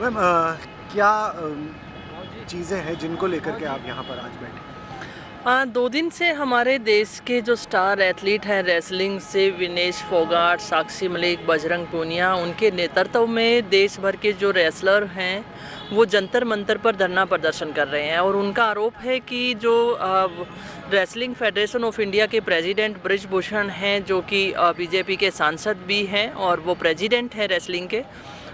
Ma'am क्या चीज़ें हैं जिनको लेकर के आप यहाँ पर आज बैठे? 2 दिन से हमारे देश के जो स्टार एथलीट हैं रेसलिंग से विनेश फोगाट, साक्षी मलिक, बजरंग पूनिया, उनके नेतृत्व में देश भर के जो रेसलर हैं वो जंतर मंतर पर धरना प्रदर्शन कर रहे हैं। और उनका आरोप है कि जो रेसलिंग फेडरेशन ऑफ इंडिया के प्रेसिडेंट ब्रिजभूषण हैं, जो कि बीजेपी के सांसद भी हैं और वो प्रेसिडेंट हैं रेसलिंग के,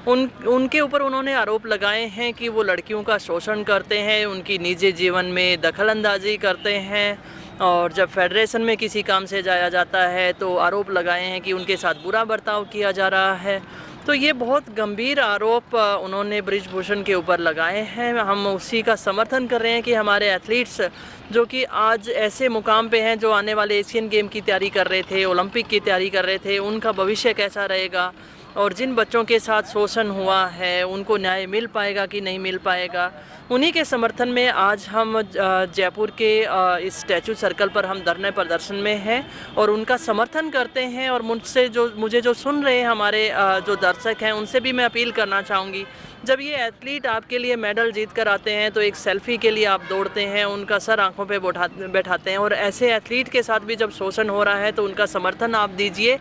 उनके ऊपर उन्होंने आरोप लगाए हैं कि वो लड़कियों का शोषण करते हैं, उनकी निजी जीवन में दखलंदाजी करते हैं। और जब फेडरेशन में किसी काम से जाया जाता है तो आरोप लगाए हैं कि उनके साथ बुरा बर्ताव किया जा रहा है। तो ये बहुत गंभीर आरोप उन्होंने ब्रिजभूषण के ऊपर लगाए हैं। हम उसी का समर्थन कर रहे हैं कि हमारे एथलीट्स जो कि आज ऐसे मुकाम पे हैं, जो आने वाले एशियन गेम की तैयारी कर रहे थे, ओलंपिक की तैयारी कर रहे थे, उनका भविष्य कैसा रहेगा और जिन बच्चों के साथ शोषण हुआ है उनको न्याय मिल पाएगा कि नहीं मिल पाएगा, उन्हीं के समर्थन में आज हम जयपुर के इस स्टैचू सर्कल पर हम धरने प्रदर्शन में हैं और उनका समर्थन करते हैं। और मुझे जो सुन रहे हैं हमारे जो दर्शक हैं, उनसे भी मैं अपील करना चाहूँगी, जब ये एथलीट आपके लिए मेडल जीत कर आते हैं तो एक सेल्फी के लिए आप दौड़ते हैं, उनका सर आंखों पे बैठाते हैं, और ऐसे एथलीट के साथ भी जब शोषण हो रहा है तो उनका समर्थन आप दीजिए।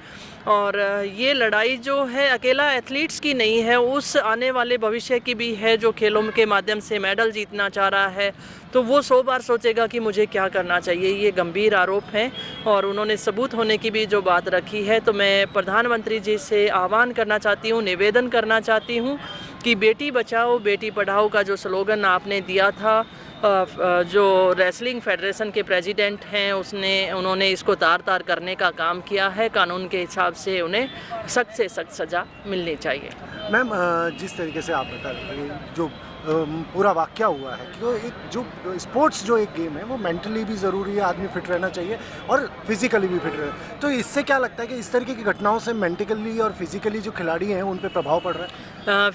और ये लड़ाई जो है अकेला एथलीट्स की नहीं है, उस आने वाले भविष्य की भी है जो खेलों के माध्यम से मेडल जीतना चाह रहा है, तो वो 100 बार सोचेगा कि मुझे क्या करना चाहिए। ये गंभीर आरोप हैं और उन्होंने सबूत होने की भी जो बात रखी है। तो मैं प्रधानमंत्री जी से आह्वान करना चाहती हूँ, निवेदन करना चाहती हूँ कि बेटी बचाओ बेटी पढ़ाओ का जो स्लोगन आपने दिया था, जो रेसलिंग फेडरेशन के प्रेसिडेंट हैं उन्होंने इसको तार करने का काम किया है। कानून के हिसाब से उन्हें सख्त से सख्त सज़ा मिलनी चाहिए। मैम जिस तरीके से आप बता रहे हैं, जो पूरा वाक़या हुआ है कि एक जो स्पोर्ट्स जो एक गेम है वो मेंटली भी ज़रूरी है, आदमी फिट रहना चाहिए और फिज़िकली भी फिट रहे। तो इससे क्या लगता है कि इस तरीके की घटनाओं से मेंटली और फिज़िकली जो खिलाड़ी हैं उन पे प्रभाव पड़ रहा है?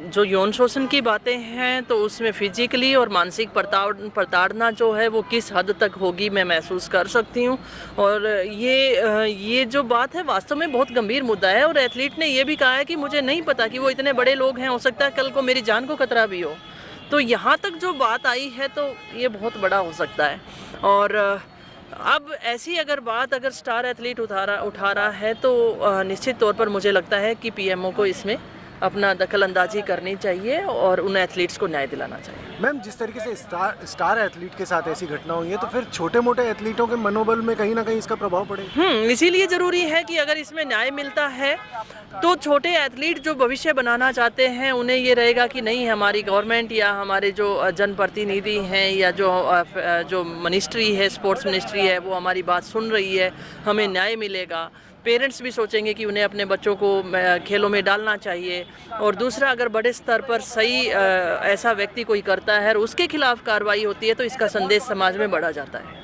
जो यौन शोषण की बातें हैं तो उसमें फिजिकली और मानसिक प्रताड़ना जो है वो किस हद तक होगी मैं महसूस कर सकती हूँ। और ये जो बात है वास्तव में बहुत गंभीर मुद्दा है। और एथलीट ने ये भी कहा है कि मुझे नहीं पता कि वो इतने बड़े लोग हैं, हो सकता है कल को मेरी जान को खतरा भी हो। तो यहाँ तक जो बात आई है तो ये बहुत बड़ा हो सकता है। और अब ऐसी अगर स्टार एथलीट उठा रहा है तो निश्चित तौर पर मुझे लगता है कि पीएमओ को इसमें अपना दखलंदाजी करनी चाहिए और उन एथलीट्स को न्याय दिलाना चाहिए। मैम जिस तरीके से स्टार एथलीट के साथ ऐसी घटना हुई है तो फिर छोटे मोटे एथलीटों के मनोबल में कहीं ना कहीं इसका प्रभाव पड़ेगा। इसीलिए ज़रूरी है कि अगर इसमें न्याय मिलता है तो छोटे एथलीट जो भविष्य बनाना चाहते हैं उन्हें ये रहेगा कि नहीं, हमारी गवर्नमेंट या हमारे जो जनप्रतिनिधि हैं या जो मिनिस्ट्री है, स्पोर्ट्स मिनिस्ट्री है, वो हमारी बात सुन रही है, हमें न्याय मिलेगा। पेरेंट्स भी सोचेंगे कि उन्हें अपने बच्चों को खेलों में डालना चाहिए। और दूसरा, अगर बड़े स्तर पर सही ऐसा व्यक्ति कोई करता है और उसके खिलाफ कार्रवाई होती है तो इसका संदेश समाज में बढ़ा जाता है।